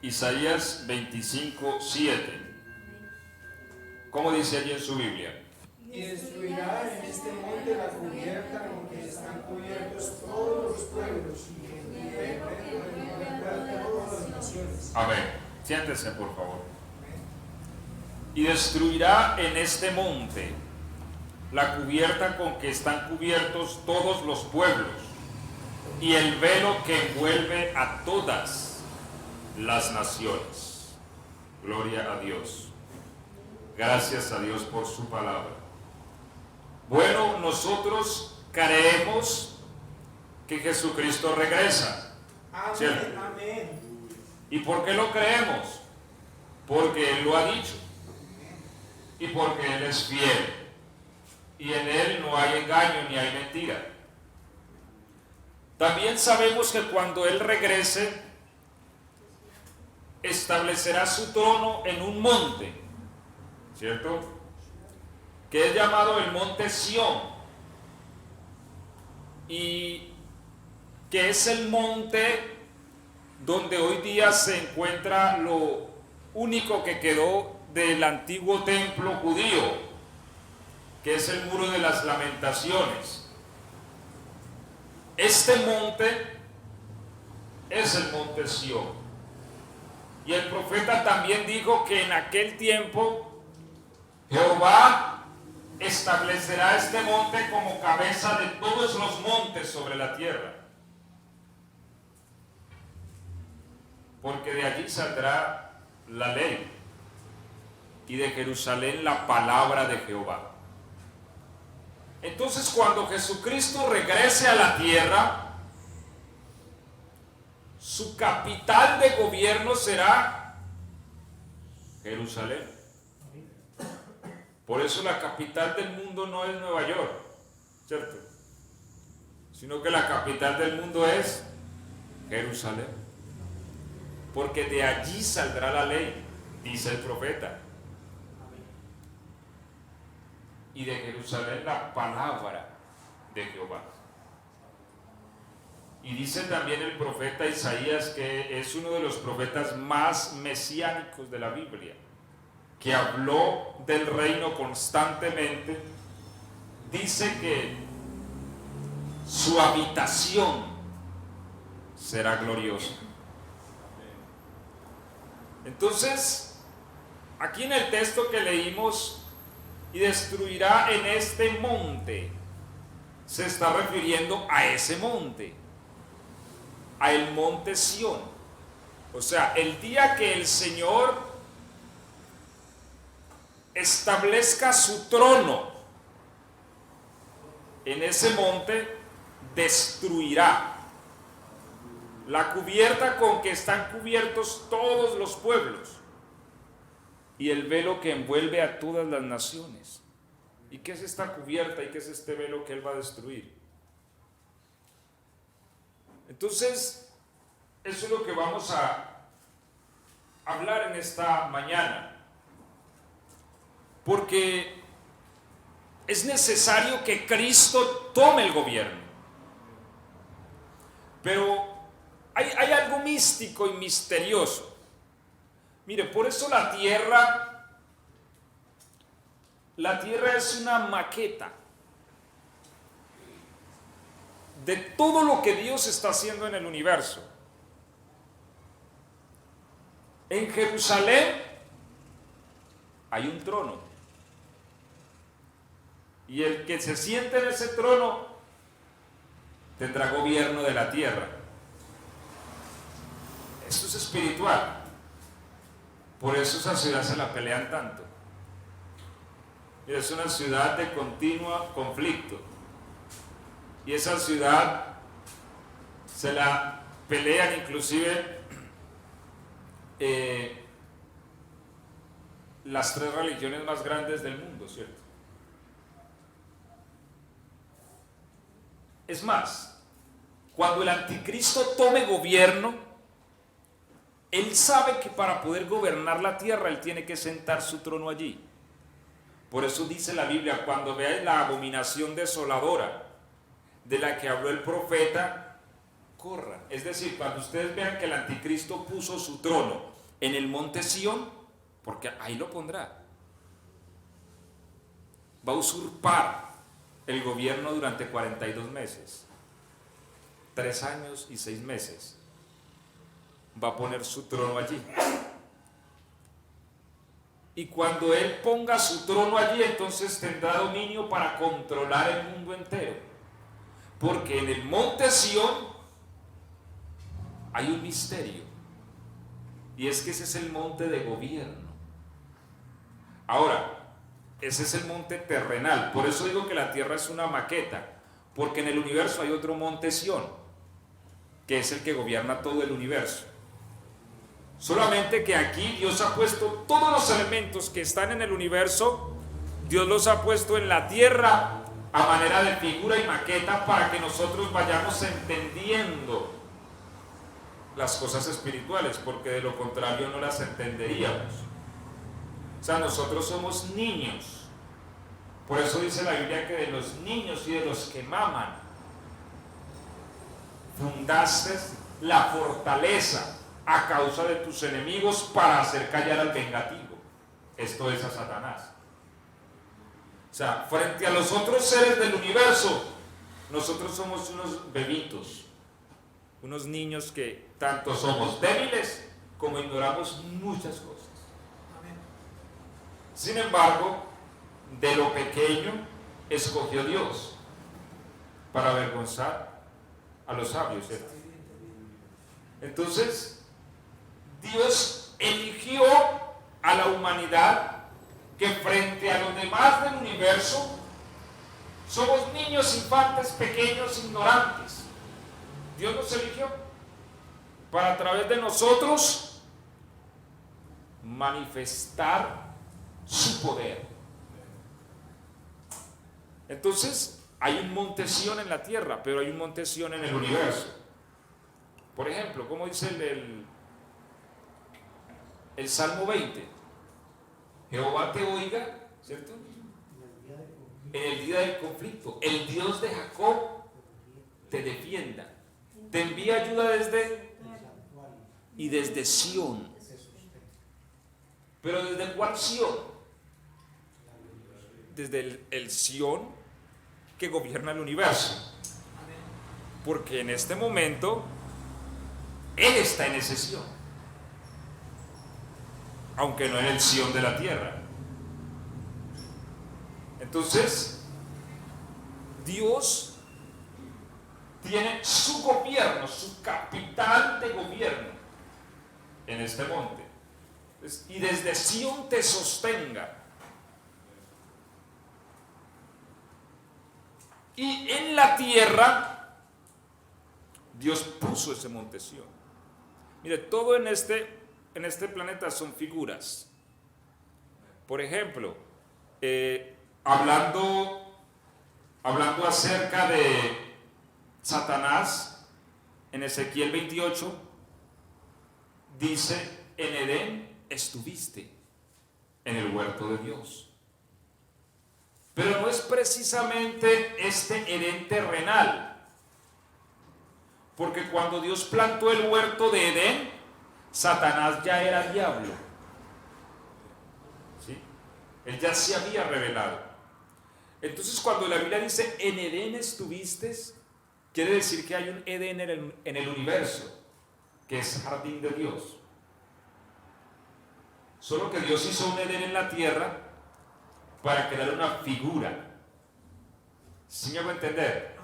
Isaías 25:7. ¿Cómo dice allí en su Biblia? Y destruirá en este monte la cubierta con que están cubiertos todos los pueblos y el velo que envuelve a todas las naciones. Amén. Siéntese, por favor. Y destruirá en este monte la cubierta con que están cubiertos todos los pueblos y el velo que envuelve a todas las naciones. Gloria a Dios. Gracias a Dios por su palabra. Bueno, nosotros creemos que Jesucristo regresa. ¿Cierto? Amén. ¿Y por qué lo creemos? Porque Él lo ha dicho y porque Él es fiel y en Él no hay engaño ni hay mentira. También sabemos que cuando Él regrese establecerá su trono en un monte, ¿cierto? Que es llamado el monte Sión, y que es el monte donde hoy día se encuentra lo único que quedó del antiguo templo judío, que es el muro de las lamentaciones. Este monte es el monte Sión. Y el profeta también dijo que en aquel tiempo Jehová establecerá este monte como cabeza de todos los montes sobre la tierra, porque de allí saldrá la ley y de Jerusalén la palabra de Jehová. Entonces, cuando Jesucristo regrese a la tierra, su capital de gobierno será Jerusalén. Por eso la capital del mundo no es Nueva York, ¿cierto? Sino que la capital del mundo es Jerusalén. Porque de allí saldrá la ley, dice el profeta. Y de Jerusalén la palabra de Jehová. Y dice también el profeta Isaías, que es uno de los profetas más mesiánicos de la Biblia, que habló del reino constantemente. Dice que su habitación será gloriosa. Entonces, aquí en el texto que leímos, y destruirá en este monte, se está refiriendo a ese monte, a el monte Sión. O sea, el día que el Señor establezca su trono en ese monte, destruirá la cubierta con que están cubiertos todos los pueblos y el velo que envuelve a todas las naciones. ¿Y qué es esta cubierta y qué es este velo que Él va a destruir? Entonces, eso es lo que vamos a hablar en esta mañana. Porque es necesario que Cristo tome el gobierno. Pero hay algo místico y misterioso. Mire, por eso la tierra es una maqueta de todo lo que Dios está haciendo en el universo. En Jerusalén hay un trono. Y el que se siente en ese trono tendrá gobierno de la tierra. Esto es espiritual. Por eso esa ciudad se la pelean tanto. Es una ciudad de continuo conflicto. Y esa ciudad se la pelean inclusive las tres religiones más grandes del mundo, ¿cierto? Es más, cuando el anticristo tome gobierno, él sabe que para poder gobernar la tierra, él tiene que sentar su trono allí. Por eso dice la Biblia, cuando veáis la abominación desoladora de la que habló el profeta, corran. Es decir, cuando ustedes vean que el anticristo puso su trono en el monte Sión, porque ahí lo pondrá, va a usurpar el gobierno durante 42 meses, 3 años y 6 meses, va a poner su trono allí. Y cuando él ponga su trono allí, entonces tendrá dominio para controlar el mundo entero. Porque en el monte Sión hay un misterio. Y es que ese es el monte de gobierno. Ahora, ese es el monte terrenal. Por eso digo que la tierra es una maqueta. Porque en el universo hay otro monte Sión, que es el que gobierna todo el universo. Solamente que aquí Dios ha puesto todos los elementos que están en el universo, Dios los ha puesto en la tierra a manera de figura y maqueta para que nosotros vayamos entendiendo las cosas espirituales, porque de lo contrario no las entenderíamos. O sea, nosotros somos niños. Por eso dice la Biblia que de los niños y de los que maman fundaste la fortaleza a causa de tus enemigos para hacer callar al vengativo. Esto es a Satanás. O sea, frente a los otros seres del universo, nosotros somos unos bebitos, unos niños que tanto somos débiles como ignoramos muchas cosas. Sin embargo, de lo pequeño escogió Dios para avergonzar a los sabios, ¿cierto? Entonces, Dios eligió a la humanidad que frente a los demás del universo somos niños, infantes, pequeños, ignorantes. Dios nos eligió para a través de nosotros manifestar su poder. Entonces, hay un monte Sión en la tierra, pero hay un monte Sión en el universo. Por ejemplo, como dice el Salmo 20, Jehová te oiga, ¿cierto? En el día del conflicto, el Dios de Jacob te defienda, te envía ayuda desde Sión. ¿Pero desde cuál Sión? Desde el Sión que gobierna el universo. Porque en este momento Él está en ese Sión, aunque no en el Sión de la tierra. Entonces, Dios tiene su gobierno, su capital de gobierno en este monte. Y desde Sión te sostenga. Y en la tierra, Dios puso ese monte Sión. Mire, todo en este planeta son figuras. Por ejemplo, hablando acerca de Satanás, en Ezequiel 28, dice, en Edén estuviste, en el huerto de Dios. Pero no es precisamente este Edén terrenal, porque cuando Dios plantó el huerto de Edén, Satanás ya era diablo, ¿sí? Él ya se había revelado. Entonces, cuando la Biblia dice en Edén estuviste, quiere decir que hay un Edén en el universo, que es jardín de Dios. Solo que Dios hizo un Edén en la tierra para crear una figura. ¿Sí me hago entender?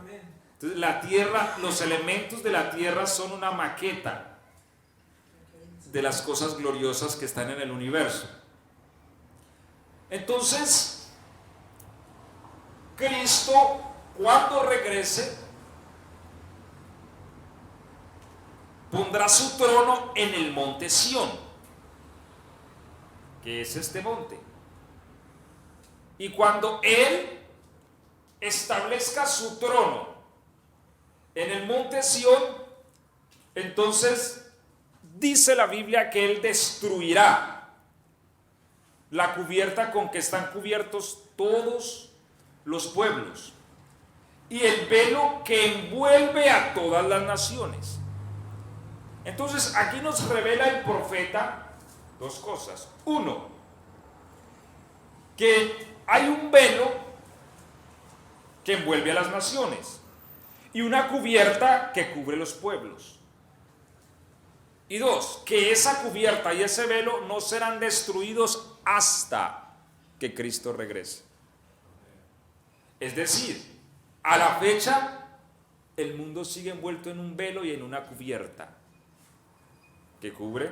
Entonces, la tierra, los elementos de la tierra son una maqueta de las cosas gloriosas que están en el universo. Entonces, Cristo, cuando regrese, pondrá su trono en el monte Sión, que es este monte. Y cuando Él establezca su trono en el monte Sión, entonces dice la Biblia que Él destruirá la cubierta con que están cubiertos todos los pueblos. y el velo que envuelve a todas las naciones. Entonces aquí nos revela el profeta dos cosas. Uno, que hay un velo que envuelve a las naciones y una cubierta que cubre los pueblos. Y dos, que esa cubierta y ese velo no serán destruidos hasta que Cristo regrese. Es decir, a la fecha el mundo sigue envuelto en un velo y en una cubierta que cubre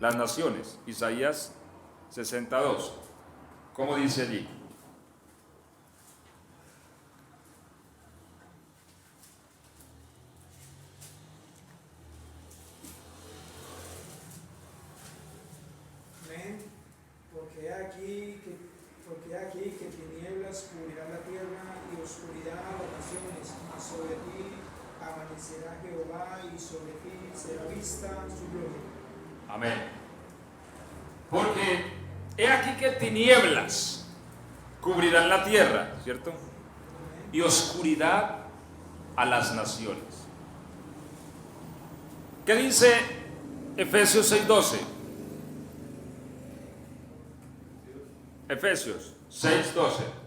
las naciones. Isaías 62, ¿cómo dice allí? Amén. Porque aquí que tinieblas cubrirá la tierra y oscuridad a las naciones, y sobre ti amanecerá Jehová y sobre ti será vista su gloria. Amén. Porque he aquí que tinieblas cubrirán la tierra, ¿cierto? Y oscuridad a las naciones. ¿Qué dice Efesios 6:12? Efesios 6:12.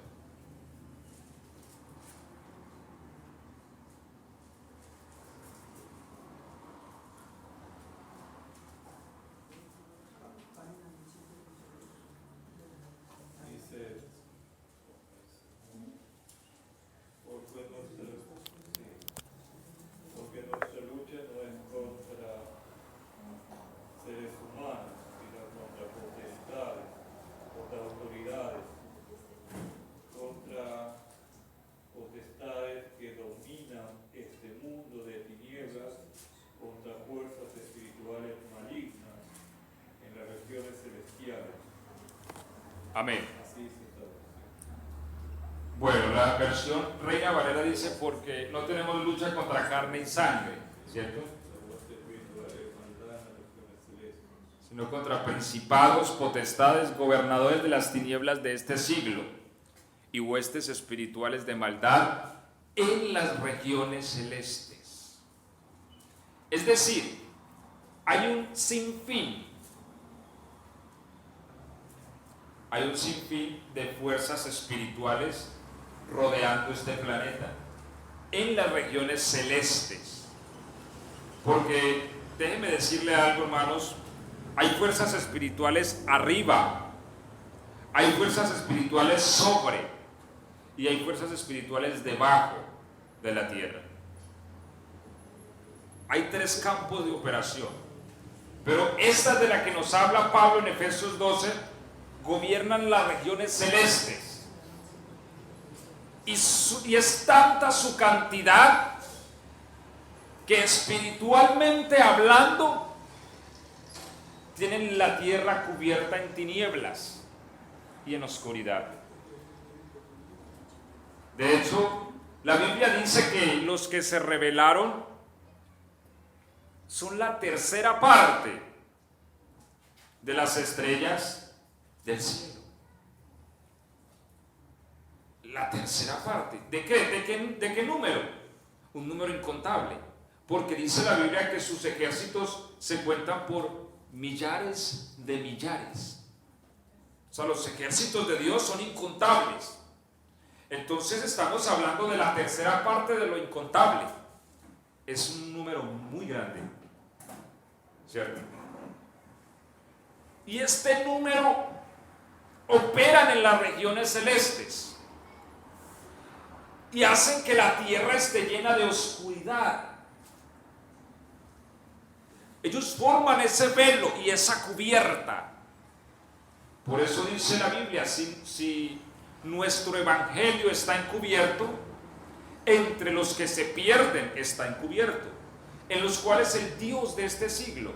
Dice, porque nuestra lucha no es contra seres humanos, sino contra potestades, contra autoridades, contra potestades que dominan este mundo de tinieblas, contra fuerzas espirituales malignas en las regiones celestiales. Amén. Así se traduce. Bueno, la versión Reina Valera dice porque no tenemos lucha contra carne y sangre, ¿cierto? Sino contra principados, potestades, gobernadores de las tinieblas de este siglo y huestes espirituales de maldad en las regiones celestes. Es decir, hay un sinfín de fuerzas espirituales rodeando este planeta en las regiones celestes. Porque déjenme decirle algo, hermanos, hay fuerzas espirituales arriba, hay fuerzas espirituales sobre y hay fuerzas espirituales debajo de la tierra. Hay tres campos de operación, pero esta de la que nos habla Pablo en Efesios 12 gobiernan las regiones celestes. Y es tanta su cantidad que espiritualmente hablando tienen la tierra cubierta en tinieblas y en oscuridad. De hecho, la Biblia dice que los que se rebelaron son la tercera parte de las estrellas del cielo. La tercera parte. ¿De qué? ¿De qué número? Un número incontable. Porque dice la Biblia que sus ejércitos se cuentan por millares de millares. O sea, los ejércitos de Dios son incontables. Entonces estamos hablando de la tercera parte de lo incontable. Es un número muy grande, ¿cierto? Y este número operan en las regiones celestes y hacen que la tierra esté llena de oscuridad. Ellos forman ese velo y esa cubierta. Por eso dice la Biblia, si nuestro evangelio está encubierto, entre los que se pierden está encubierto, en los cuales el Dios de este siglo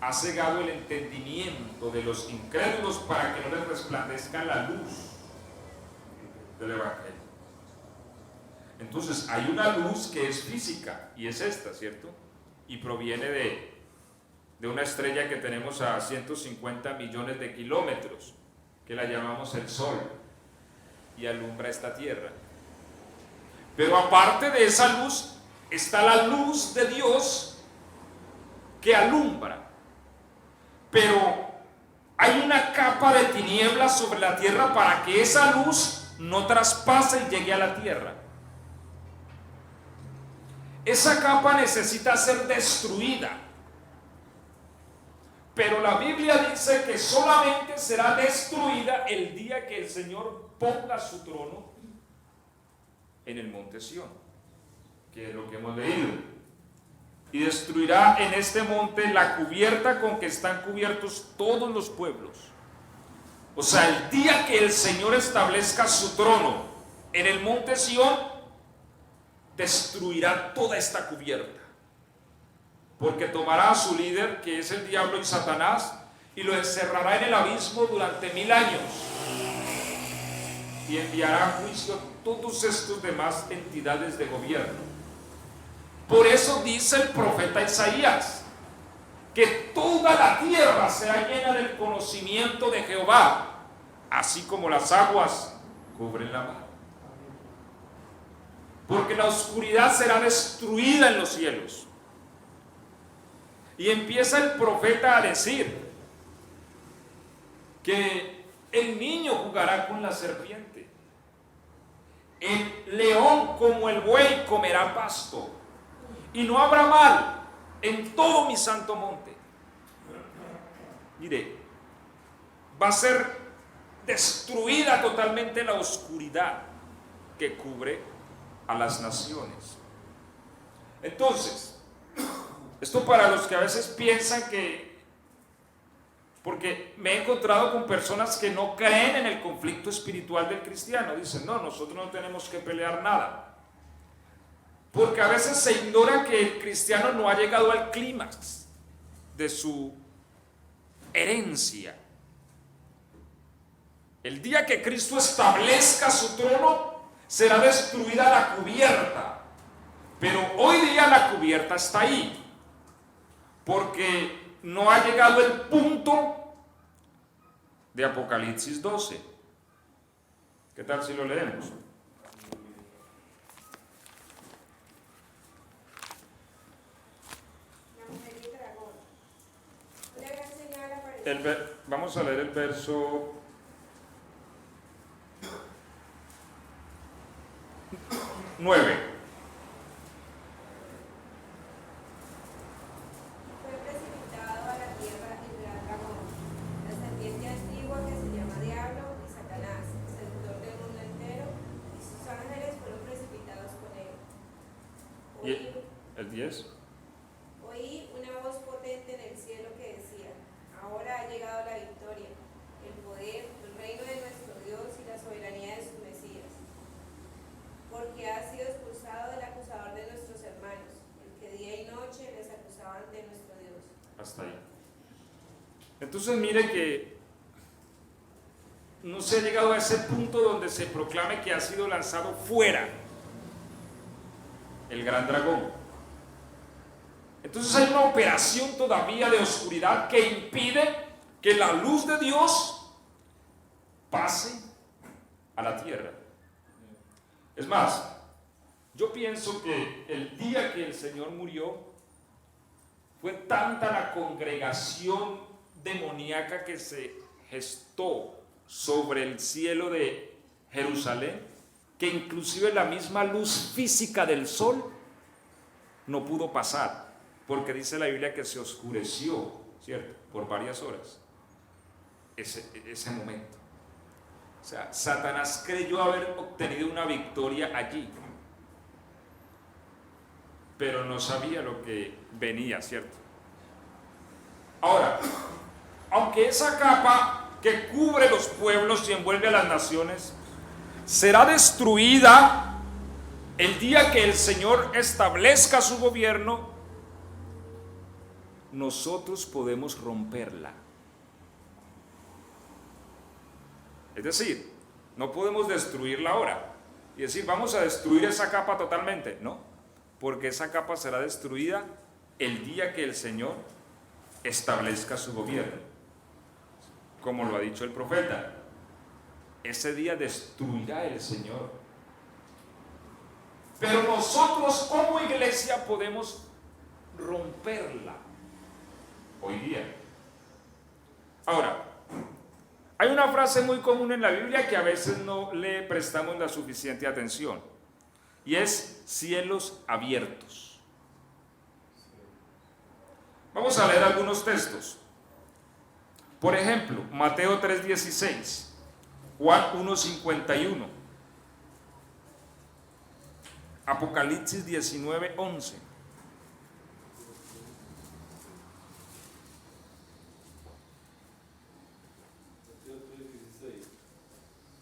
ha cegado el entendimiento de los incrédulos para que no les resplandezca la luz del evangelio. Entonces hay una luz que es física y es esta, ¿cierto? Y proviene de una estrella que tenemos a 150 millones de kilómetros, que la llamamos el Sol, y alumbra esta tierra. Pero aparte de esa luz, está la luz de Dios que alumbra. Pero hay una capa de tinieblas sobre la tierra para que esa luz no traspase y llegue a la tierra. Esa capa necesita ser destruida. Pero la Biblia dice que solamente será destruida el día que el Señor ponga su trono en el monte Sión, que es lo que hemos leído. Y destruirá en este monte la cubierta con que están cubiertos todos los pueblos. O sea, el día que el Señor establezca su trono en el monte Sión, destruirá toda esta cubierta. Porque tomará a su líder, que es el diablo y Satanás, y lo encerrará en el abismo durante 1000 años. Y enviará a juicio a todos estos demás entidades de gobierno. Por eso dice el profeta Isaías, que toda la tierra será llena del conocimiento de Jehová, así como las aguas cubren la mar. Porque la oscuridad será destruida en los cielos. Y empieza el profeta a decir que el niño jugará con la serpiente, el león como el buey comerá pasto, y no habrá mal en todo mi santo monte. Mire, va a ser destruida totalmente la oscuridad que cubre a las naciones. Entonces, esto para los que a veces piensan que, porque me he encontrado con personas que no creen en el conflicto espiritual del cristiano, dicen, no, nosotros no tenemos que pelear nada, porque a veces se ignora que el cristiano no ha llegado al clímax de su herencia. El día que Cristo establezca su trono, será destruida la cubierta, pero hoy día la cubierta está ahí, porque no ha llegado el punto de Apocalipsis 12. ¿Qué tal si lo leemos? Vamos a leer el verso 9. El 10. Oí una voz potente en el cielo que decía: ahora ha llegado la victoria, el poder, el reino de nuestro Dios y la soberanía de su Mesías. Porque ha sido expulsado el acusador de nuestros hermanos, el que día y noche les acusaba ante nuestro Dios. Hasta ahí. Entonces mire que no se ha llegado a ese punto donde se proclame que ha sido lanzado fuera el gran dragón. Entonces hay una operación todavía de oscuridad que impide que la luz de Dios pase a la tierra. Es más, yo pienso que el día que el Señor murió, fue tanta la congregación demoníaca que se gestó sobre el cielo de Jerusalén, que inclusive la misma luz física del sol no pudo pasar, porque dice la Biblia que se oscureció, ¿cierto?, por varias horas ese momento. O sea, Satanás creyó haber obtenido una victoria allí, pero no sabía lo que venía, ¿cierto? Ahora, aunque esa capa que cubre los pueblos y envuelve a las naciones será destruida el día que el Señor establezca su gobierno, nosotros podemos romperla. Es decir, no podemos destruirla ahora y decir vamos a destruir esa capa totalmente, no, porque esa capa será destruida el día que el Señor establezca su gobierno, como lo ha dicho el profeta. Ese día destruirá el Señor Pero nosotros como iglesia podemos romperla hoy día. Ahora, hay una frase muy común en la Biblia que a veces no le prestamos la suficiente atención, y es cielos abiertos. Vamos a leer algunos textos. Por ejemplo, Mateo 3:16, Juan 1:51, Apocalipsis 19:11.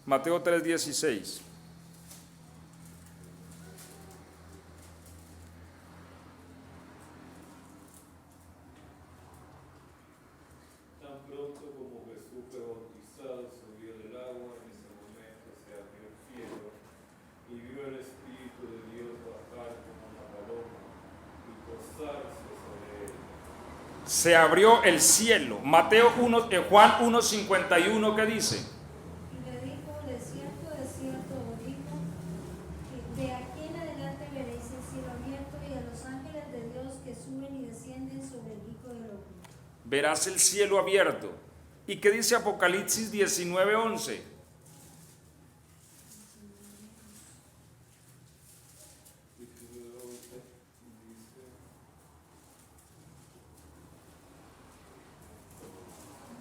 Mateo 3:16. Tan pronto como Jesús fue bautizado, subió del agua, en ese momento se abrió el cielo y vio el Espíritu de Dios bajar como una paloma y posarse sobre él. Se abrió el cielo. Juan 1:51, ¿qué dice? Y le dijo, de cierto os digo, que de aquí en adelante veréis el cielo abierto y a los ángeles de Dios que suben y descienden sobre el Hijo del Hombre. Verás el cielo abierto. ¿Y qué dice Apocalipsis 19:11?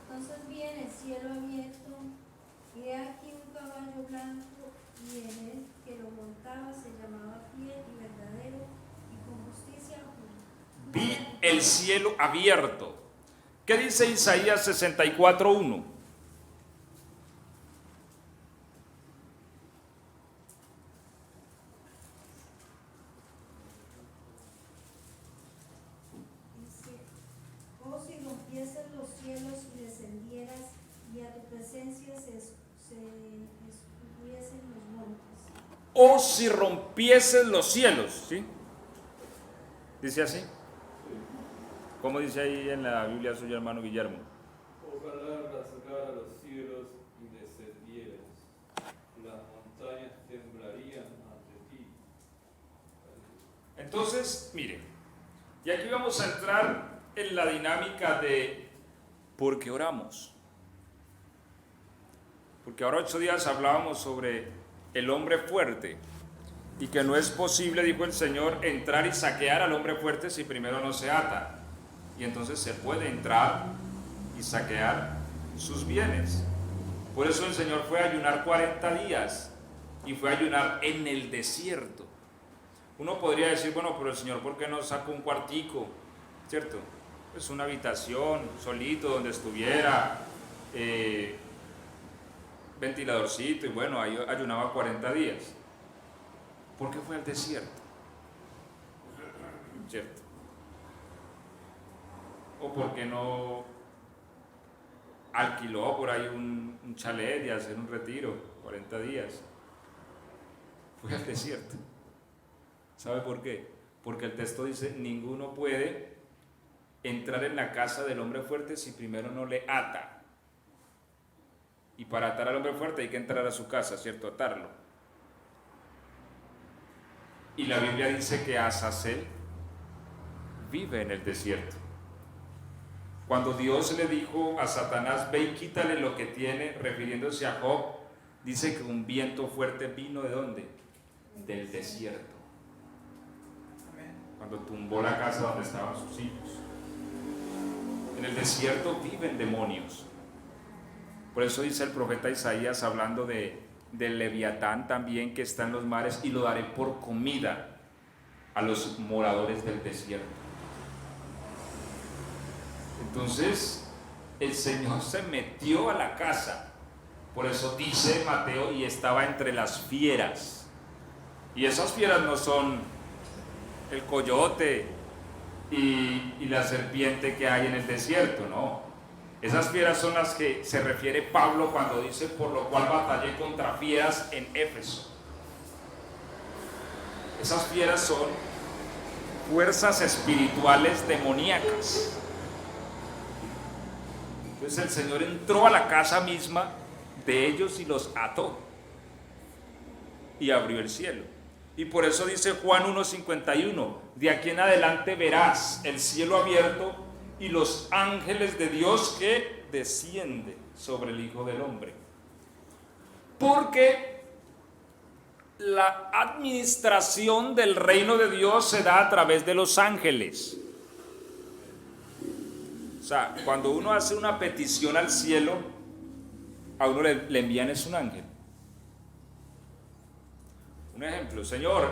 Entonces vi en el cielo abierto, y he aquí un caballo blanco, y en él que lo montaba se llamaba Fiel y Verdadero, y con justicia juzga. Vi el cielo abierto. ¿Qué dice Isaías 64:1? Dice, oh, si rompieses los cielos y descendieras, y a tu presencia se escurriesen los montes. O si rompieses los cielos, ¿sí? Dice así. ¿Cómo dice ahí en la Biblia suya, hermano Guillermo? Ojalá rasgara los cielos y descendieras, las montañas temblarían ante ti. Entonces, miren, y aquí vamos a entrar en la dinámica de ¿por qué oramos? Porque ahora 8 días hablábamos sobre el hombre fuerte y que no es posible, dijo el Señor, entrar y saquear al hombre fuerte si primero no se ata. Y entonces se puede entrar y saquear sus bienes. Por eso el Señor fue a ayunar 40 días y fue a ayunar en el desierto. Uno podría decir, bueno, pero el Señor, ¿por qué no sacó un cuartico? ¿Cierto? Pues una habitación, solito, donde estuviera, ventiladorcito, y bueno, ahí ayunaba 40 días. ¿Por qué fue al desierto? ¿Cierto? ¿O por qué no alquiló por ahí un chalet y hacer un retiro, 40 días? Fue al desierto. ¿Sabe por qué? Porque el texto dice, ninguno puede entrar en la casa del hombre fuerte si primero no le ata. Y para atar al hombre fuerte hay que entrar a su casa, ¿cierto? Atarlo. Y la Biblia dice que Azazel vive en el desierto. Cuando Dios le dijo a Satanás, ve y quítale lo que tiene, refiriéndose a Job, dice que un viento fuerte vino ¿de dónde? Del desierto. Cuando tumbó la casa donde estaban sus hijos. En el desierto viven demonios. Por eso dice el profeta Isaías, hablando del Leviatán también que está en los mares, y lo daré por comida a los moradores del desierto. Entonces el Señor se metió a la casa. Por eso dice Mateo, y estaba entre las fieras. Y esas fieras no son el coyote y la serpiente que hay en el desierto, no. Esas fieras son las que se refiere Pablo cuando dice, por lo cual batallé contra fieras en Éfeso. Esas fieras son fuerzas espirituales demoníacas. Entonces el Señor entró a la casa misma de ellos y los ató y abrió el cielo. Y por eso dice Juan 1:51, de aquí en adelante verás el cielo abierto y los ángeles de Dios que descienden sobre el Hijo del Hombre. Porque la administración del reino de Dios se da a través de los ángeles. O sea, cuando uno hace una petición al cielo, a uno le envían es un ángel. Un ejemplo, Señor,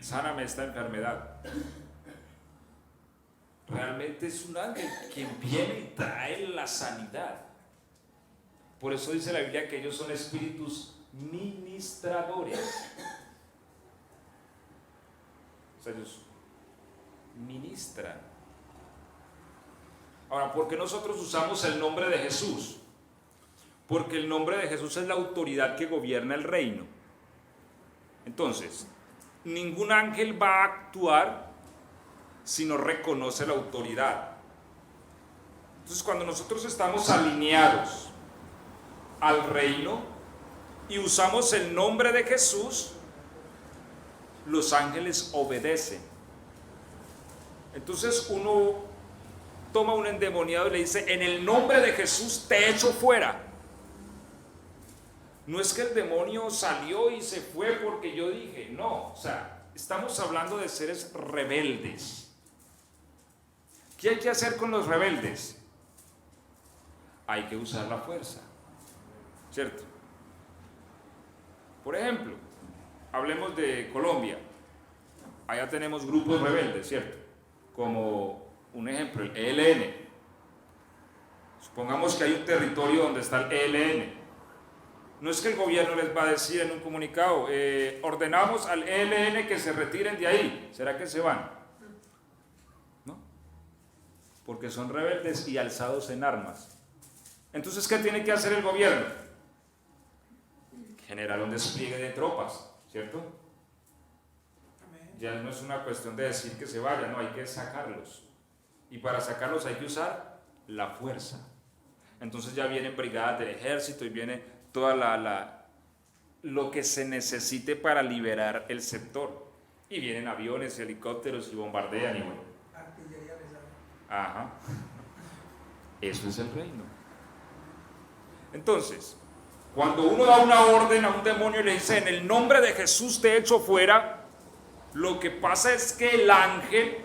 sáname esta enfermedad. Realmente es un ángel quien viene y trae la sanidad. Por eso dice la Biblia que ellos son espíritus ministradores. O sea, ellos ministran. Ahora, ¿por qué nosotros usamos el nombre de Jesús? Porque el nombre de Jesús es la autoridad que gobierna el reino. Entonces, ningún ángel va a actuar si no reconoce la autoridad. Entonces, cuando nosotros estamos alineados al reino y usamos el nombre de Jesús, los ángeles obedecen. Entonces uno toma un endemoniado y le dice, en el nombre de Jesús te echo fuera. No es que el demonio salió y se fue porque yo dije, no, o sea, estamos hablando de seres rebeldes. ¿Qué hay que hacer con los rebeldes? Hay que usar la fuerza, ¿cierto? Por ejemplo, hablemos de Colombia. Allá tenemos grupos rebeldes, ¿cierto? Como un ejemplo, el ELN. Supongamos que hay un territorio donde está el ELN. No es que el gobierno les va a decir en un comunicado, ordenamos al ELN que se retiren de ahí. ¿Será que se van? ¿No? Porque son rebeldes y alzados en armas. Entonces, ¿qué tiene que hacer el gobierno? Generar un despliegue de tropas, ¿cierto? Ya no es una cuestión de decir que se vayan, no, hay que sacarlos. Y para sacarlos hay que usar la fuerza. Entonces ya vienen brigadas del ejército y viene toda lo que se necesite para liberar el sector. Y vienen aviones, helicópteros y bombardean y bueno. Artillería pesada. Ajá. Eso es el reino. Entonces, cuando uno da una orden a un demonio y le dice, en el nombre de Jesús te echo fuera, lo que pasa es que el ángel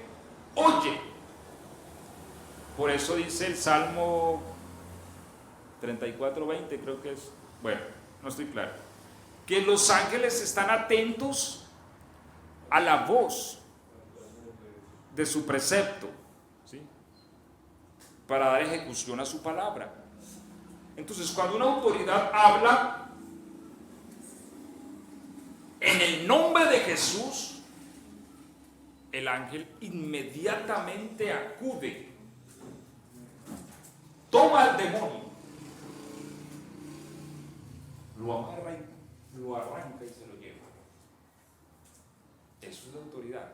oye. Por eso dice el Salmo 34:20, creo que es. Bueno, no estoy claro. Que los ángeles están atentos a la voz de su precepto, ¿sí? Para dar ejecución a su palabra. Entonces, cuando una autoridad habla en el nombre de Jesús, el ángel inmediatamente acude, toma al demonio, lo arranca y se lo lleva. Eso es la autoridad.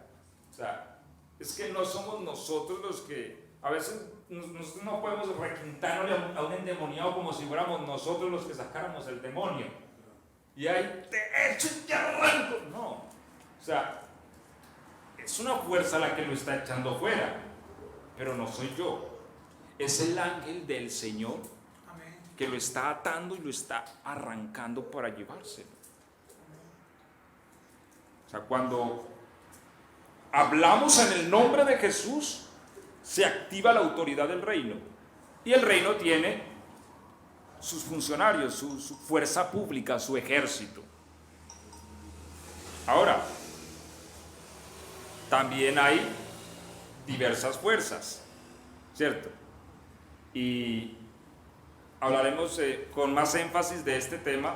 O sea, es que no somos nosotros los que, a veces nosotros no podemos requintarle a un endemoniado como si fuéramos nosotros los que sacáramos el demonio. Y ahí te echo y te arranco. No, o sea, es una fuerza la que lo está echando fuera, pero no soy yo. Es el ángel del Señor que lo está atando y lo está arrancando para llevárselo. O sea, cuando hablamos en el nombre de Jesús, se activa la autoridad del reino. Y el reino tiene sus funcionarios, su fuerza pública, su ejército. Ahora, también hay diversas fuerzas, ¿cierto? Y hablaremos con más énfasis de este tema,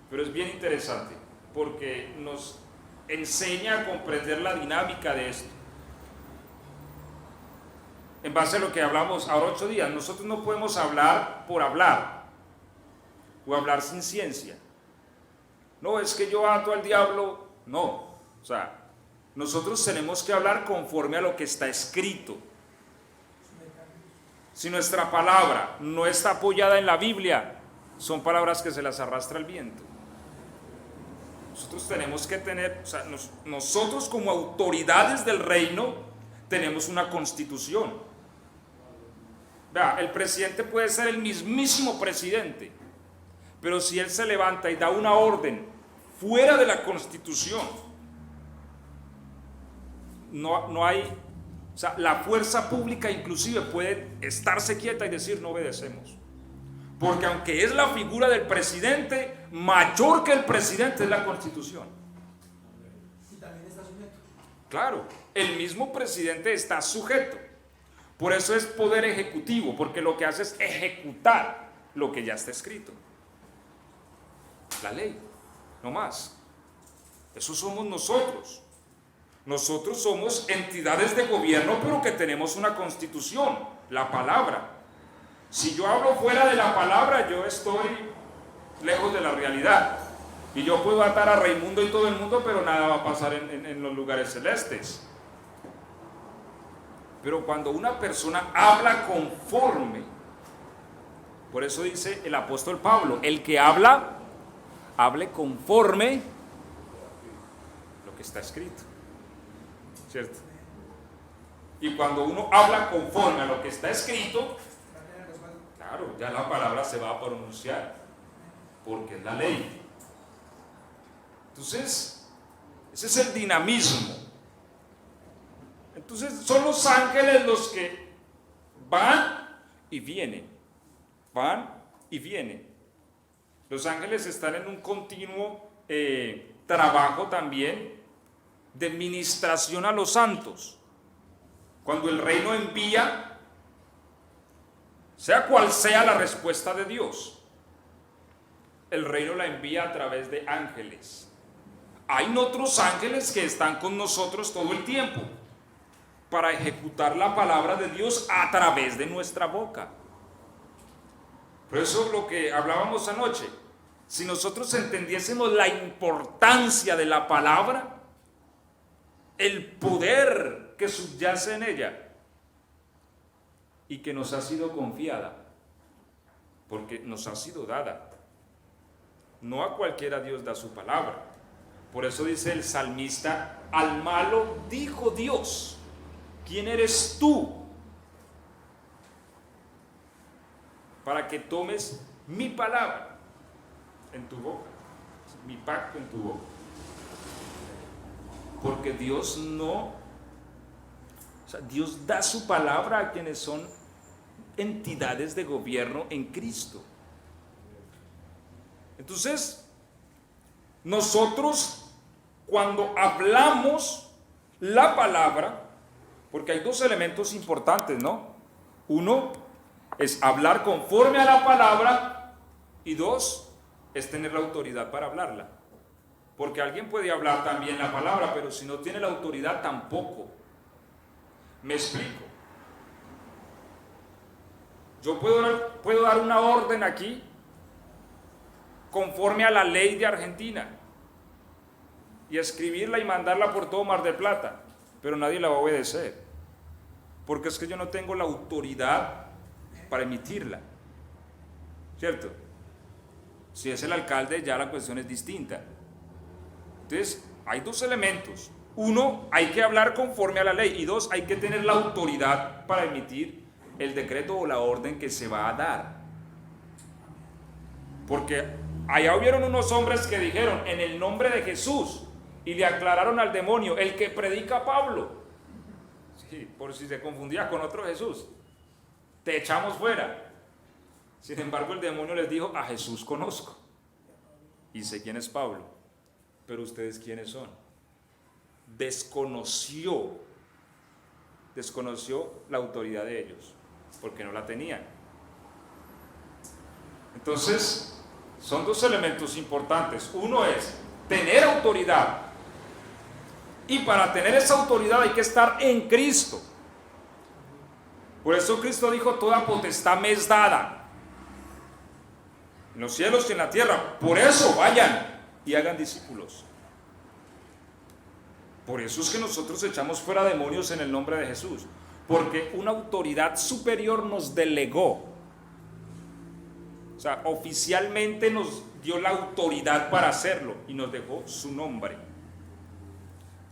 pero es bien interesante porque nos enseña a comprender la dinámica de esto. En base a lo que hablamos ahora 8 días, nosotros no podemos hablar por hablar o hablar sin ciencia. No, es que yo ato al diablo. No, o sea, nosotros tenemos que hablar conforme a lo que está escrito. Si nuestra palabra no está apoyada en la Biblia, son palabras que se las arrastra el viento. Nosotros tenemos que tener, o sea, nosotros como autoridades del reino tenemos una constitución. Vea, el presidente puede ser el mismísimo presidente, pero si él se levanta y da una orden fuera de la constitución, no hay, o sea, la fuerza pública inclusive puede estarse quieta y decir no obedecemos. Porque aunque es la figura del presidente, mayor que el presidente es la constitución. Y también está sujeto. Claro, el mismo presidente está sujeto. Por eso es poder ejecutivo, porque lo que hace es ejecutar lo que ya está escrito. La ley, no más. Eso somos nosotros. Nosotros somos entidades de gobierno, pero que tenemos una constitución, la palabra. Si yo hablo fuera de la palabra, yo estoy lejos de la realidad. Y yo puedo atar a Raimundo y todo el mundo, pero nada va a pasar en los lugares celestes. Pero cuando una persona habla conforme, por eso dice el apóstol Pablo, el que habla, hable conforme lo que está escrito. ¿Cierto? Y cuando uno habla conforme a lo que está escrito, claro, ya la palabra se va a pronunciar, porque es la ley. Entonces, ese es el dinamismo. Entonces, son los ángeles los que van y vienen, van y vienen. Los ángeles están en un continuo trabajo también de ministración a los santos. Cuando el reino envía, sea cual sea la respuesta de Dios, el reino la envía a través de ángeles. Hay otros ángeles que están con nosotros todo el tiempo para ejecutar la palabra de Dios a través de nuestra boca. Por eso lo que hablábamos anoche, si nosotros entendiésemos la importancia de la palabra, el poder que subyace en ella y que nos ha sido confiada, porque nos ha sido dada. No a cualquiera Dios da su palabra. Por eso dice el salmista, al malo dijo Dios, ¿quién eres tú para que tomes mi palabra en tu boca, mi pacto en tu boca? Porque Dios Dios da su palabra a quienes son entidades de gobierno en Cristo. Entonces, nosotros cuando hablamos la palabra, porque hay dos elementos importantes, ¿no? Uno es hablar conforme a la palabra y dos es tener la autoridad para hablarla. Porque alguien puede hablar también la palabra, pero si no tiene la autoridad tampoco. Me explico. Yo puedo dar una orden aquí conforme a la ley de Argentina y escribirla y mandarla por todo Mar del Plata, pero nadie la va a obedecer, porque es que yo no tengo la autoridad para emitirla, ¿cierto? Si es el alcalde ya la cuestión es distinta. Entonces hay dos elementos: uno, hay que hablar conforme a la ley, y dos, hay que tener la autoridad para emitir el decreto o la orden que se va a dar. Porque allá hubieron unos hombres que dijeron en el nombre de Jesús y le aclararon al demonio, el que predica Pablo, sí, por si se confundía con otro Jesús, te echamos fuera. Sin embargo, el demonio les dijo, a Jesús conozco y sé quién es Pablo, pero ustedes quiénes son. Desconoció la autoridad de ellos porque no la tenían. Entonces son dos elementos importantes. Uno es tener autoridad, y para tener esa autoridad hay que estar en Cristo. Por eso Cristo dijo, toda potestad me es dada en los cielos y en la tierra. Por eso vayan y hagan discípulos. Por eso es que nosotros echamos fuera demonios en el nombre de Jesús, porque una autoridad superior nos delegó. sea, oficialmente nos dio la autoridad para hacerlo y nos dejó su nombre.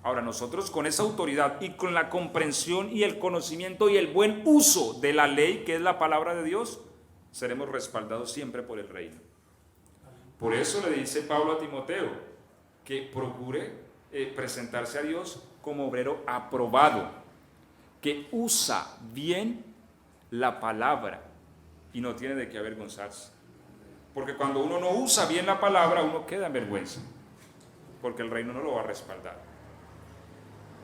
Ahora nosotros con esa autoridad y con la comprensión y el conocimiento y el buen uso de la ley, que es la palabra de Dios, seremos respaldados siempre por el reino. Por eso le dice Pablo a Timoteo que procure presentarse a Dios como obrero aprobado, que usa bien la palabra y no tiene de qué avergonzarse. Porque cuando uno no usa bien la palabra, uno queda en vergüenza, porque el reino no lo va a respaldar.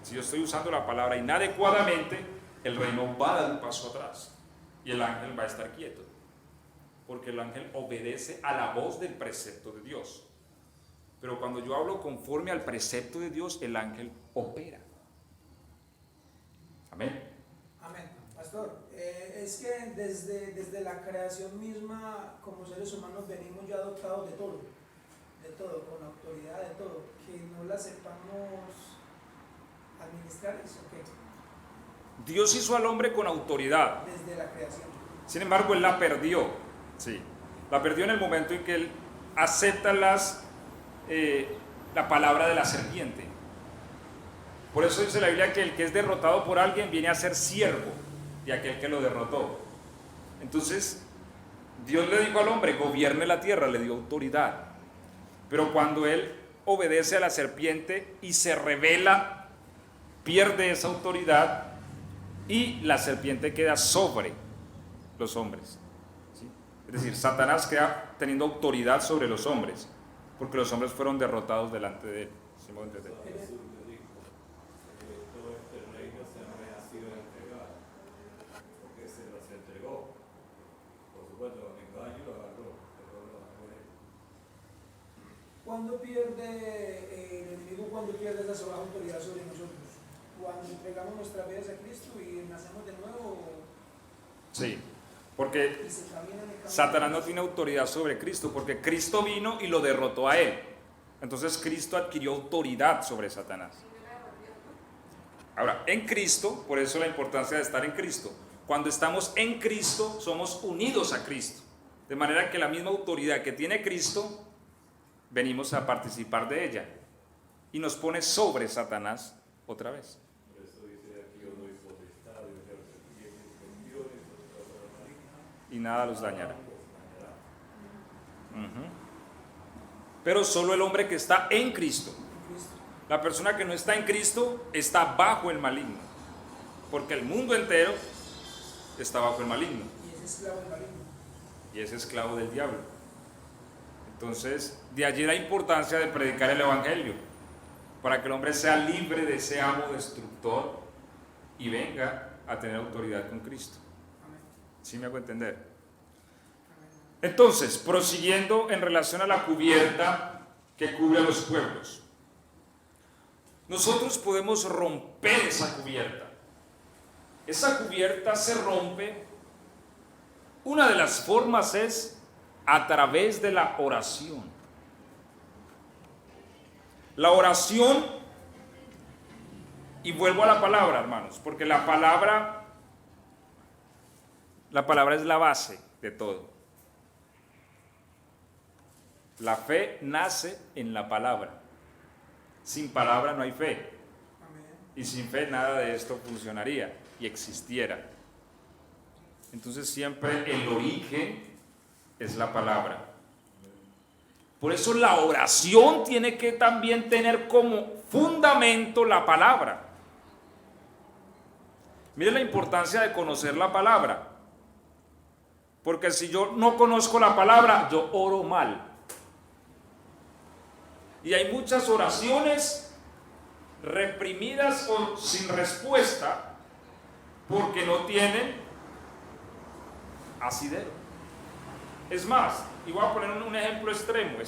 Si yo estoy usando la palabra inadecuadamente, el reino va a dar un paso atrás y el ángel va a estar quieto, porque el ángel obedece a la voz del precepto de Dios. Pero cuando yo hablo conforme al precepto de Dios, el ángel opera. Amén. Amén. Pastor, es que desde la creación misma, como seres humanos, venimos ya dotados de todo, con autoridad de todo, que no la sepamos administrar eso, ¿qué? Dios hizo al hombre con autoridad. Desde la creación. Sin embargo, él la perdió. Sí, la perdió en el momento en que él acepta la palabra de la serpiente. Por eso dice la Biblia que el que es derrotado por alguien viene a ser siervo de aquel que lo derrotó. Entonces, Dios le dijo al hombre, gobierne la tierra, le dio autoridad. Pero cuando él obedece a la serpiente y se rebela, pierde esa autoridad y la serpiente queda sobre los hombres. ¿Sí? Es decir, Satanás queda teniendo autoridad sobre los hombres, porque los hombres fueron derrotados delante de él. ¿Sí me voy a entender? Jesús le dijo que todo este reino se me ha sido entregado, porque se los entregó. Por supuesto, con engaño lo agarró, pero lo agarró él. ¿Cuándo pierde el enemigo, cuando pierde esa sola autoridad sobre nosotros? ¿Cuando entregamos nuestras vidas a Cristo y nacemos de nuevo? Sí, porque Y se camina en el camino. Satanás no tiene autoridad sobre Cristo, porque Cristo vino y lo derrotó a él. Entonces Cristo adquirió autoridad sobre Satanás. Ahora, en Cristo, por eso la importancia de estar en Cristo. Cuando estamos en Cristo, somos unidos a Cristo. De manera que la misma autoridad que tiene Cristo, venimos a participar de ella. Y nos pone sobre Satanás otra vez. Por eso dice aquí, yo doy potestad de hacer serpientes y escorpiones, toda la maligna, Y nada los dañará. dañará. Pero solo el hombre que está en Cristo. Cristo. La persona que no está en Cristo está bajo el maligno. Porque el mundo entero está bajo el maligno. Y es esclavo del maligno. Y es esclavo del diablo. Entonces, de allí la importancia de predicar el evangelio, para que el hombre sea libre de ese amo destructor y venga a tener autoridad con Cristo. Amén. ¿Sí me hago entender? Amén. Entonces, prosiguiendo en relación a la cubierta que cubre a los pueblos, nosotros podemos romper esa cubierta. Esa cubierta se rompe. Una de las formas es a través de la oración. La oración, y vuelvo a la palabra, hermanos, porque la palabra es la base de todo. La fe nace en la palabra. Sin palabra no hay fe. Amén. Y sin fe nada de esto funcionaría y existiera. Entonces siempre el origen es la palabra. Por eso la oración tiene que también tener como fundamento la palabra. Mire la importancia de conocer la palabra. Porque si yo no conozco la palabra, yo oro mal. Y hay muchas oraciones reprimidas o sin respuesta porque no tienen asidero. Es más, y voy a poner un ejemplo extremo.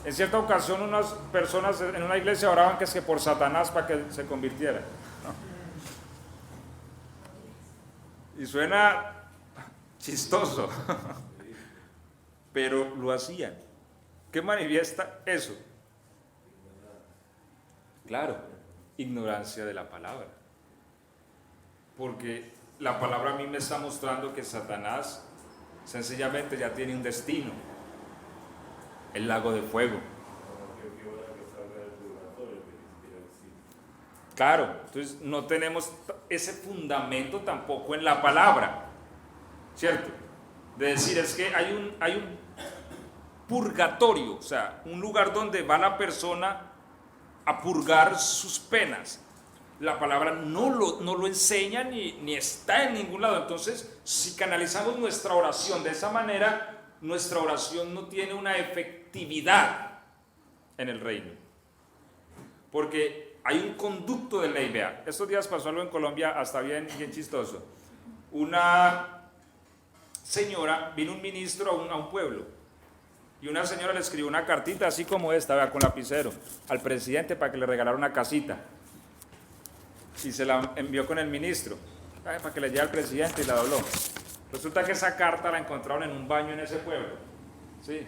En cierta ocasión unas personas en una iglesia oraban que es que por Satanás para que se convirtiera. Y suena chistoso, pero lo hacían. ¿Qué manifiesta eso? Claro, ignorancia de la palabra. Porque la palabra a mí me está mostrando que Satanás Sencillamente ya tiene un destino, el lago de fuego. Claro, entonces no tenemos ese fundamento tampoco en la palabra, ¿cierto? De decir, es que hay un purgatorio, o sea, un lugar donde va la persona a purgar sus penas. La palabra no lo enseña ni está en ningún lado. Entonces, si canalizamos nuestra oración de esa manera, nuestra oración no tiene una efectividad en el reino. Porque hay un conducto de ley. Vea, estos días pasó algo en Colombia hasta bien chistoso. Una señora, vino un ministro a un pueblo, y una señora le escribió una cartita así como esta, vea, con lapicero, al presidente para que le regalara una casita. Y se la envió con el ministro, para que le lleve al presidente, y la dobló. Resulta que esa carta la encontraron en un baño en ese pueblo, ¿sí?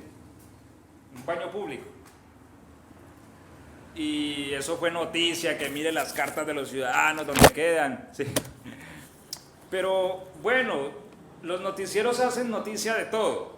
Un baño público. Y eso fue noticia, que mire las cartas de los ciudadanos, donde quedan, ¿sí? Pero bueno, los noticieros hacen noticia de todo.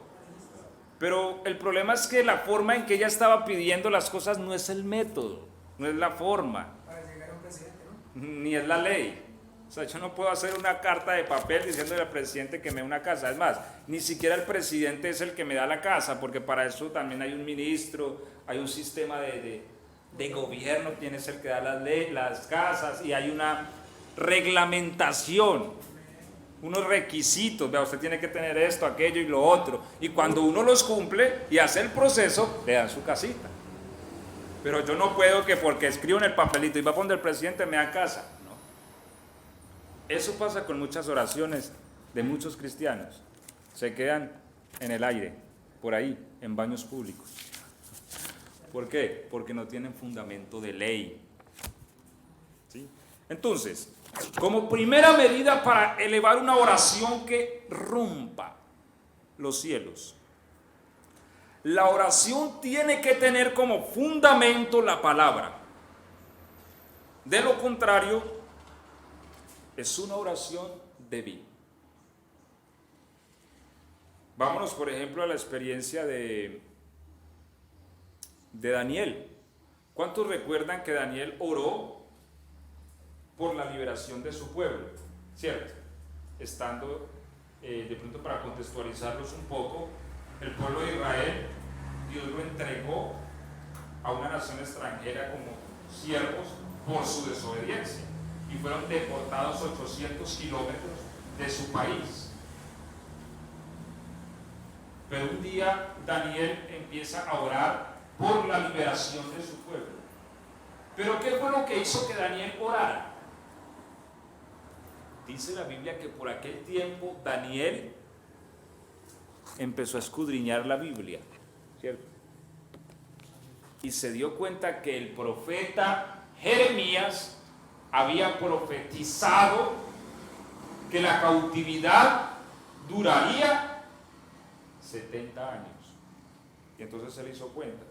Pero el problema es que la forma en que ella estaba pidiendo las cosas no es el método, no es la forma. Para llegar a un presidente, ¿no? Ni es la ley. O sea, yo no puedo hacer una carta de papel diciéndole al presidente que me dé una casa. Es más, ni siquiera el presidente es el que me da la casa, porque para eso también hay un ministro, hay un sistema de gobierno, quien es el que da las casas, y hay una reglamentación, unos requisitos. Vea, usted tiene que tener esto, aquello y lo otro. Y cuando uno los cumple y hace el proceso, le dan su casita. Pero yo no puedo que porque escribo en el papelito y va a poner el presidente me da casa. No. Eso pasa con muchas oraciones de muchos cristianos. Se quedan en el aire, por ahí, en baños públicos. ¿Por qué? Porque no tienen fundamento de ley. ¿Sí? Entonces, como primera medida para elevar una oración que rompa los cielos, la oración tiene que tener como fundamento la palabra. De lo contrario, es una oración débil. Vámonos, por ejemplo, a la experiencia de Daniel. ¿Cuántos recuerdan que Daniel oró por la liberación de su pueblo? ¿Cierto? Estando, de pronto para contextualizarlos un poco, el pueblo de Israel, Dios lo entregó a una nación extranjera como siervos por su desobediencia, y fueron deportados 800 kilómetros de su país. Pero un día Daniel empieza a orar por la liberación de su pueblo. ¿Pero qué fue lo que hizo que Daniel orara? Dice la Biblia que por aquel tiempo Daniel empezó a escudriñar la Biblia, ¿cierto? Y se dio cuenta que el profeta Jeremías había profetizado que la cautividad duraría 70 años. Y entonces se le hizo cuenta.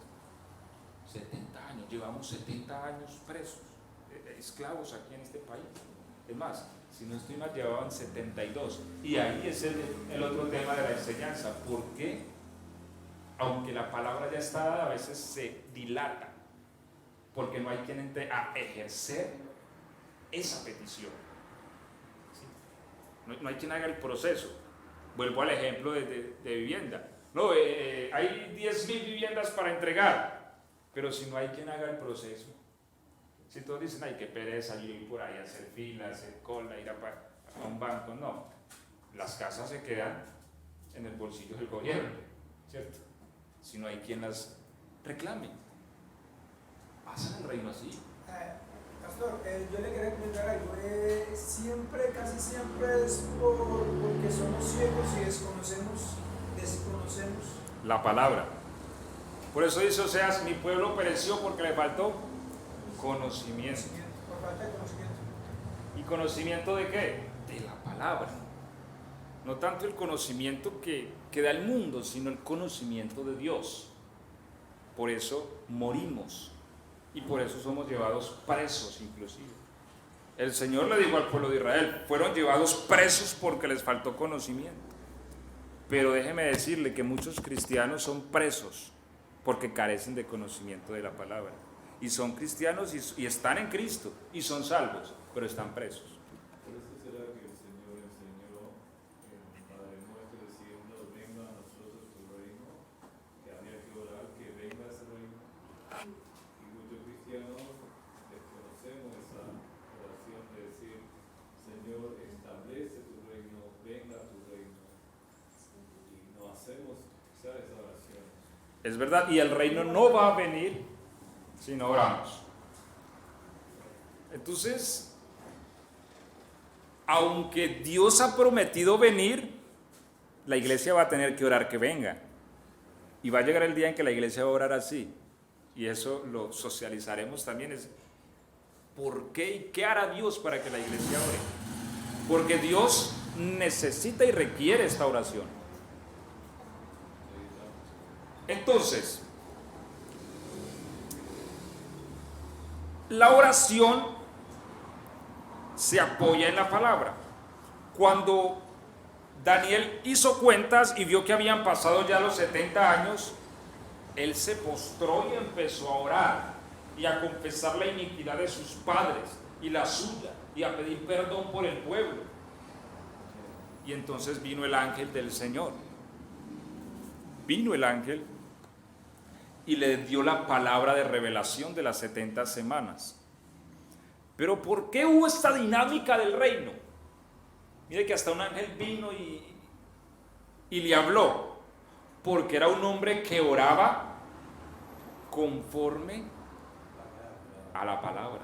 70 años, llevamos 70 años presos, esclavos aquí en este país. Es más, si no estoy mal, llevaban 72. Y ahí es el otro tema de la enseñanza. ¿Por qué? Aunque la palabra ya está dada, a veces se dilata, porque no hay quien entre a ejercer esa petición. ¿Sí? No hay quien haga el proceso. Vuelvo al ejemplo de vivienda. No, hay 10.000 viviendas para entregar, pero si no hay quien haga el proceso. Si todos dicen, ay, qué pereza, yo ir por ahí a hacer filas, hacer cola, ir a un banco. No, las casas se quedan en el bolsillo del gobierno, ¿cierto? Si no hay quien las reclame. Pasa en el reino así. Pastor, yo le quería comentar algo. Casi siempre es porque somos ciegos y desconocemos la palabra. Por eso dice Oseas, mi pueblo pereció porque le faltó conocimiento. Por falta de conocimiento. ¿Y conocimiento de qué? De la palabra. No tanto el conocimiento que da el mundo, sino el conocimiento de Dios. Por eso morimos y por eso somos llevados presos inclusive. El Señor le dijo al pueblo de Israel, fueron llevados presos porque les faltó conocimiento. Pero déjeme decirle que muchos cristianos son presos porque carecen de conocimiento de la palabra. Y son cristianos y están en Cristo y son salvos, pero están presos. Por eso será que el Señor enseñó en Padre Nuestro diciendo, venga a nosotros tu reino, que había que orar, que venga ese reino. Y muchos cristianos desconocemos esa oración de decir, Señor, establece tu reino, venga tu reino. Y no hacemos quizás esa oración. Es verdad, y el reino no va a venir si no oramos. Entonces, aunque Dios ha prometido venir, la iglesia va a tener que orar que venga. Y va a llegar el día en que la iglesia va a orar así. Y eso lo socializaremos también. Es ¿por qué y qué hará Dios para que la iglesia ore? Porque Dios necesita y requiere esta oración. Entonces, la oración se apoya en la palabra. Cuando Daniel hizo cuentas y vio que habían pasado ya los 70 años, él se postró y empezó a orar y a confesar la iniquidad de sus padres y la suya y a pedir perdón por el pueblo. Y entonces vino el ángel del Señor. Vino el ángel y le dio la palabra de revelación de las 70 semanas. Pero ¿por qué hubo esta dinámica del reino? Mire que hasta un ángel vino y le habló, porque era un hombre que oraba conforme a la palabra.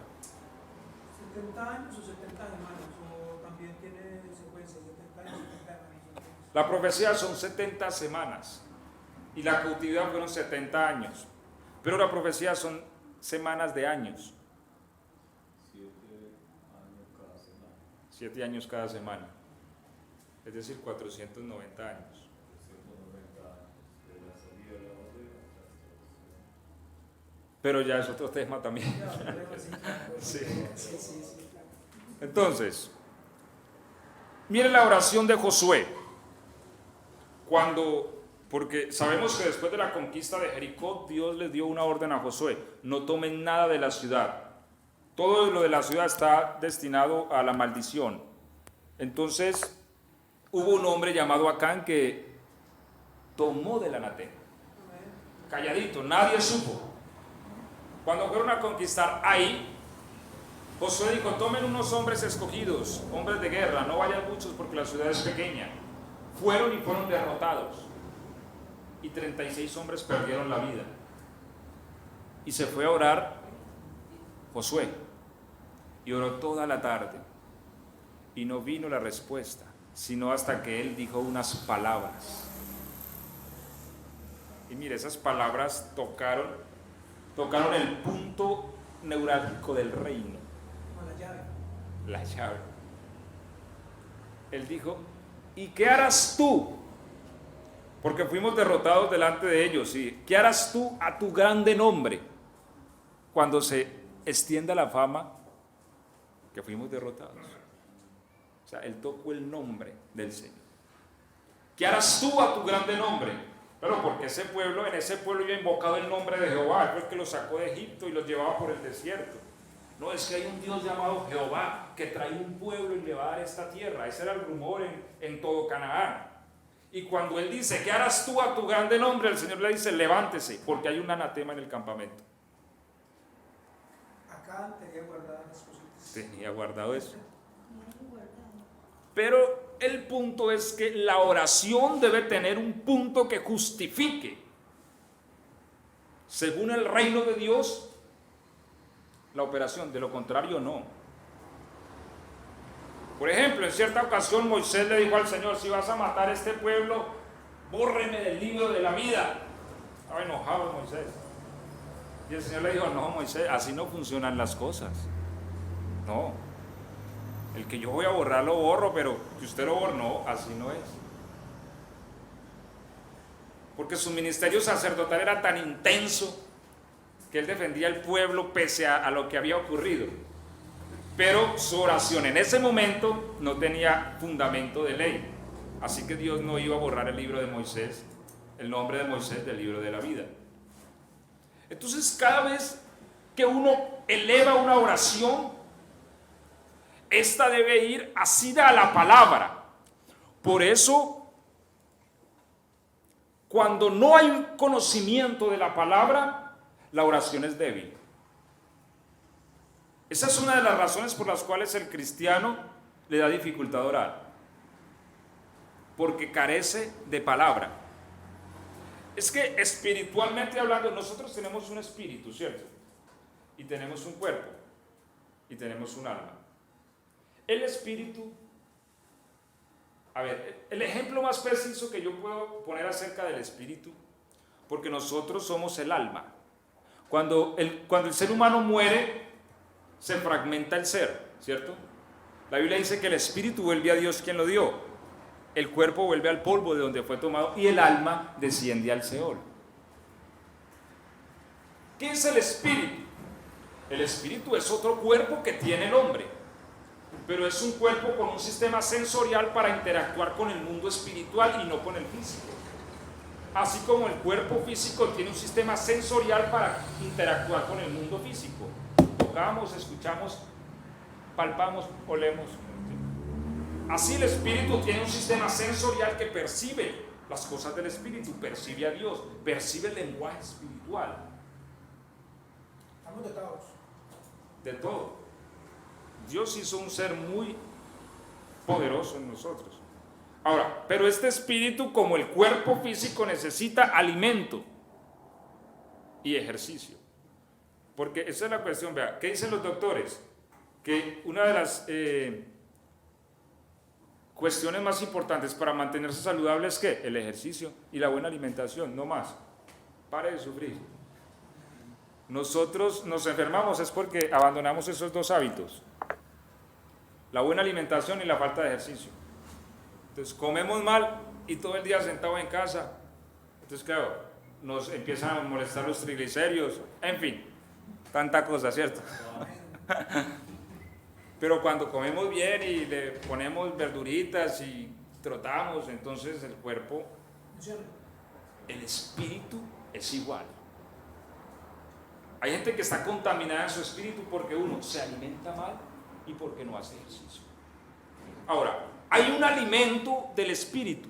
70 años o 70 semanas, o también tiene secuencia, 70 años, 70 semanas. La profecía son 70 semanas y la cautividad fueron 70 años, pero la profecía son semanas de años. 7 años cada semana, es decir, 490 años. 490 años de la salida de la bandera. Pero ya es otro tema también. Sí. Entonces, miren la oración de Josué. Porque sabemos que después de la conquista de Jericó, Dios les dio una orden a Josué: no tomen nada de la ciudad. Todo lo de la ciudad está destinado a la maldición. Entonces, hubo un hombre llamado Acán que tomó del anatema. Calladito, nadie supo. Cuando fueron a conquistar ahí, Josué dijo: tomen unos hombres escogidos, hombres de guerra, no vayan muchos porque la ciudad es pequeña. Fueron y fueron derrotados. Y 36 hombres perdieron la vida. Y se fue a orar Josué. Y oró toda la tarde. Y no vino la respuesta, sino hasta que él dijo unas palabras. Y mire, esas palabras tocaron el punto neurálgico del reino. Como la llave. La llave. Él dijo: ¿y qué harás tú? Porque fuimos derrotados delante de ellos. ¿Y qué harás tú a tu grande nombre cuando se extienda la fama que fuimos derrotados? O sea, él tocó el nombre del Señor. ¿Qué harás tú a tu grande nombre? Pero porque en ese pueblo yo he invocado el nombre de Jehová. Él fue el que los sacó de Egipto y los llevaba por el desierto. No, es que hay un Dios llamado Jehová que trae un pueblo y le va a dar esta tierra. Ese era el rumor en todo Canaán. Y cuando él dice: ¿qué harás tú a tu grande nombre?, el Señor le dice: levántese, porque hay un anatema en el campamento. Acá tenía guardadas las cositas. Tenía guardado eso. Pero el punto es que la oración debe tener un punto que justifique, según el reino de Dios, la operación. De lo contrario, no. Por ejemplo, en cierta ocasión Moisés le dijo al Señor: si vas a matar a este pueblo, bórreme del libro de la vida. Estaba enojado Moisés. Y el Señor le dijo: no, Moisés, así no funcionan las cosas. No. El que yo voy a borrar lo borro, pero que usted lo borre, no, así no es. Porque su ministerio sacerdotal era tan intenso que él defendía al pueblo pese a lo que había ocurrido. Pero su oración en ese momento no tenía fundamento de ley. Así que Dios no iba a borrar el libro de Moisés, el nombre de Moisés del libro de la vida. Entonces, cada vez que uno eleva una oración, esta debe ir asida a la palabra. Por eso, cuando no hay un conocimiento de la palabra, la oración es débil. Esa es una de las razones por las cuales el cristiano le da dificultad a orar, porque carece de palabra. Es que espiritualmente hablando, nosotros tenemos un espíritu, ¿cierto? Y tenemos un cuerpo, y tenemos un alma. El espíritu, a ver, el ejemplo más preciso que yo puedo poner acerca del espíritu, porque nosotros somos el alma. Cuando el ser humano muere, se fragmenta el ser, ¿cierto? La Biblia dice que el espíritu vuelve a Dios quien lo dio, el cuerpo vuelve al polvo de donde fue tomado y el alma desciende al Seol. ¿Qué es el espíritu? El espíritu es otro cuerpo que tiene el hombre, pero es un cuerpo con un sistema sensorial para interactuar con el mundo espiritual y no con el físico. Así como el cuerpo físico tiene un sistema sensorial para interactuar con el mundo físico. Tocamos, escuchamos, palpamos, olemos. Así el espíritu tiene un sistema sensorial que percibe las cosas del espíritu, percibe a Dios, percibe el lenguaje espiritual. Estamos dotados. De todo. Dios hizo un ser muy poderoso en nosotros. Ahora, pero este espíritu, como el cuerpo físico, necesita alimento y ejercicio. Porque esa es la cuestión, vea, ¿qué dicen los doctores? Que una de las cuestiones más importantes para mantenerse saludable es ¿qué? El ejercicio y la buena alimentación, no más. Pare de sufrir. Nosotros nos enfermamos es porque abandonamos esos dos hábitos, la buena alimentación y la falta de ejercicio. Entonces comemos mal y todo el día sentado en casa, entonces claro, nos empiezan a molestar los triglicéridos, en fin, tanta cosa, ¿cierto? Pero cuando comemos bien y le ponemos verduritas y trotamos, entonces el cuerpo, el espíritu es igual. Hay gente que está contaminada en su espíritu porque uno se alimenta mal y porque no hace ejercicio. Ahora, hay un alimento del espíritu,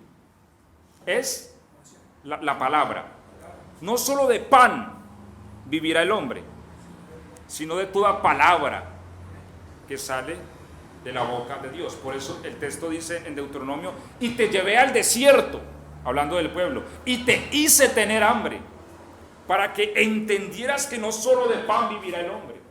es la palabra. No solo de pan vivirá el hombre, sino de toda palabra que sale de la boca de Dios. Por eso el texto dice en Deuteronomio, y te llevé al desierto, hablando del pueblo, y te hice tener hambre, para que entendieras que no solo de pan vivirá el hombre.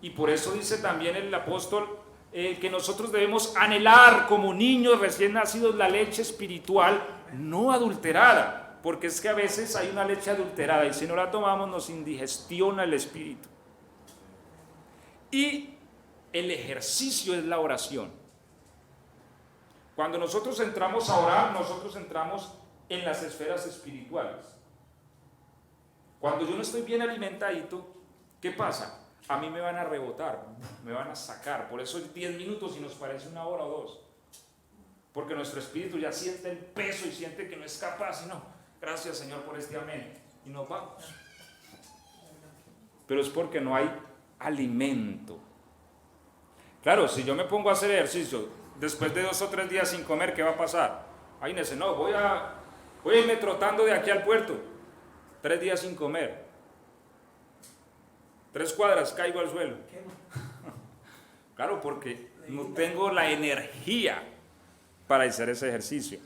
Y por eso dice también el apóstol que nosotros debemos anhelar como niños recién nacidos la leche espiritual no adulterada, porque es que a veces hay una leche adulterada y si no la tomamos nos indigestiona el espíritu. Y el ejercicio es la oración. Cuando nosotros entramos a orar, nosotros entramos en las esferas espirituales. Cuando yo no estoy bien alimentadito, ¿qué pasa? A mí me van a rebotar, me van a sacar. Por eso 10 minutos y nos parece una hora o dos. Porque nuestro espíritu ya siente el peso y siente que no es capaz. Y no, gracias Señor por este amén. Y nos vamos. Pero es porque no hay alimento. Claro, si yo me pongo a hacer ejercicio, después de 2 o 3 días sin comer, ¿qué va a pasar? Ay, Inés, no, voy a irme trotando de aquí al puerto. 3 días sin comer, 3 cuadras, caigo al suelo. Claro, porque no tengo la energía para hacer ese ejercicio.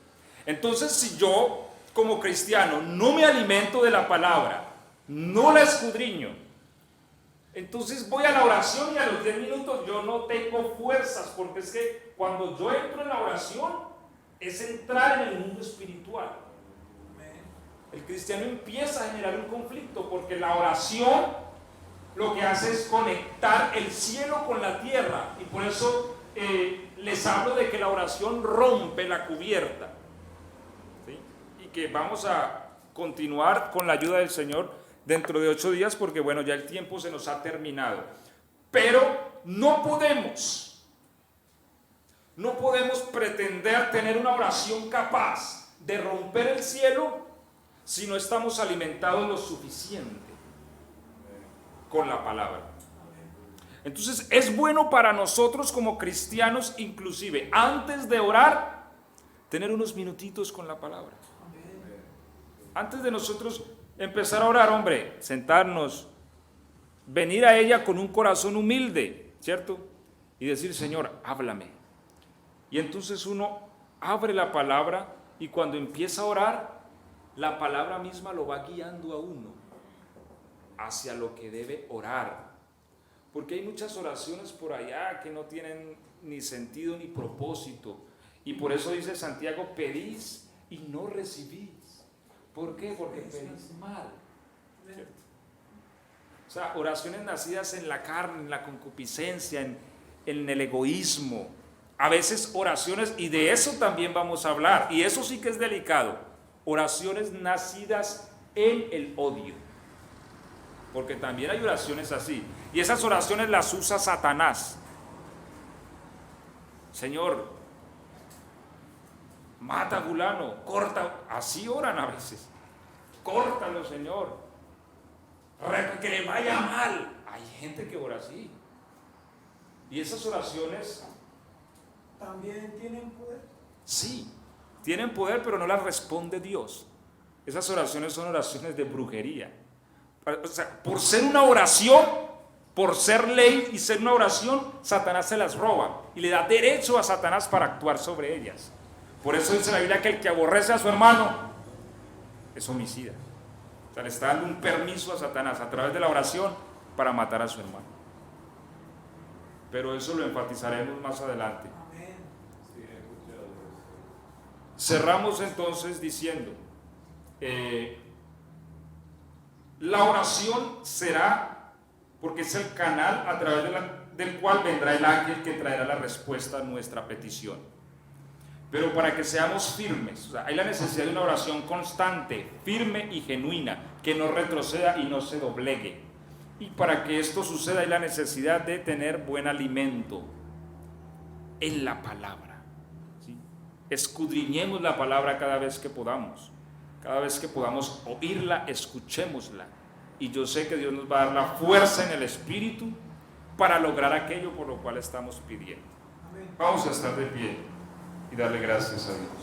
Entonces, si yo, como cristiano, no me alimento de la palabra, no la escudriño, entonces voy a la oración y a los 10 minutos yo no tengo fuerzas, porque es que cuando yo entro en la oración, es entrar en el mundo espiritual. El cristiano empieza a generar un conflicto porque la oración lo que hace es conectar el cielo con la tierra y por eso les hablo de que la oración rompe la cubierta, ¿sí? Y que vamos a continuar con la ayuda del Señor dentro de 8 días porque bueno, ya el tiempo se nos ha terminado, pero no podemos No podemos pretender tener una oración capaz de romper el cielo si no estamos alimentados lo suficiente con la palabra. Entonces es bueno para nosotros como cristianos, inclusive antes de orar, tener unos minutitos con la palabra. Antes de nosotros empezar a orar, hombre, sentarnos, venir a ella con un corazón humilde, ¿cierto? Y decir, Señor, háblame. Y entonces uno abre la palabra y cuando empieza a orar, la palabra misma lo va guiando a uno hacia lo que debe orar. Porque hay muchas oraciones por allá que no tienen ni sentido ni propósito. Y por eso dice Santiago, pedís y no recibís. ¿Por qué? Porque pedís mal. ¿Cierto? O sea, oraciones nacidas en la carne, en la concupiscencia, en el egoísmo. A veces oraciones, y de eso también vamos a hablar, y eso sí que es delicado, oraciones nacidas en el odio. Porque también hay oraciones así. Y esas oraciones las usa Satanás. Señor, mata a fulano, corta. Así oran a veces. Córtalo, Señor. Que le vaya mal. Hay gente que ora así. Y esas oraciones ¿también tienen poder? sí, tienen poder, pero no las responde Dios. Esas oraciones son oraciones de brujería. O sea, por ser una oración, por ser ley y ser una oración, Satanás se las roba y le da derecho a Satanás para actuar sobre ellas. Por eso dice la Biblia que el que aborrece a su hermano es homicida. O sea, le está dando un permiso a Satanás a través de la oración para matar a su hermano. Pero eso lo enfatizaremos más adelante. Amén. Sí, he escuchado eso. Cerramos entonces diciendo, la oración será, porque es el canal a través del cual vendrá el ángel que traerá la respuesta a nuestra petición. Pero para que seamos firmes, o sea, hay la necesidad de una oración constante, firme y genuina, que no retroceda y no se doblegue. Y para que esto suceda hay la necesidad de tener buen alimento en la palabra. ¿Sí? Escudriñemos la palabra cada vez que podamos. Cada vez que podamos oírla, escuchémosla. Y yo sé que Dios nos va a dar la fuerza en el Espíritu para lograr aquello por lo cual estamos pidiendo. Amén. Vamos a estar de pie y darle gracias a Dios.